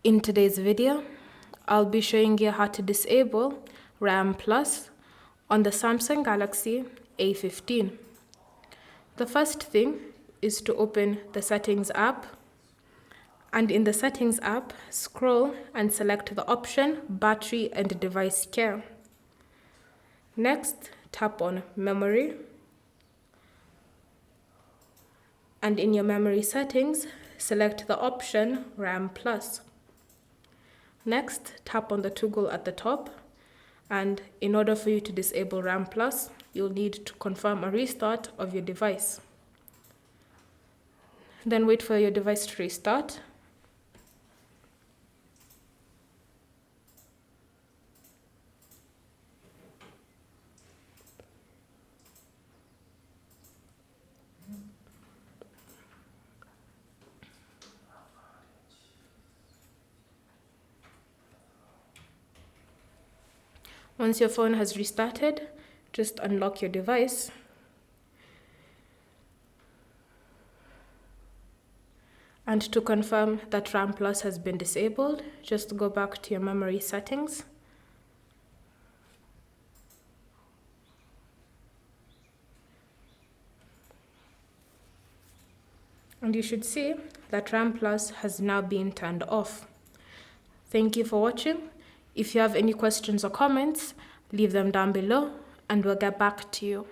In today's video, I'll be showing you how to disable RAM Plus on the Samsung Galaxy A15. The first thing is to open the Settings app, and in the Settings app, scroll and select the option Battery and Device Care. Next, tap on Memory, and in your memory settings, select the option RAM Plus. Next, tap on the toggle at the top, and in order for you to disable RAM Plus, you'll need to confirm a restart of your device. Then wait for your device to restart. Once your phone has restarted, just unlock your device. And to confirm that RAM Plus has been disabled, just go back to your memory settings. And you should see that RAM Plus has now been turned off. Thank you for watching. If you have any questions or comments, leave them down below and we'll get back to you.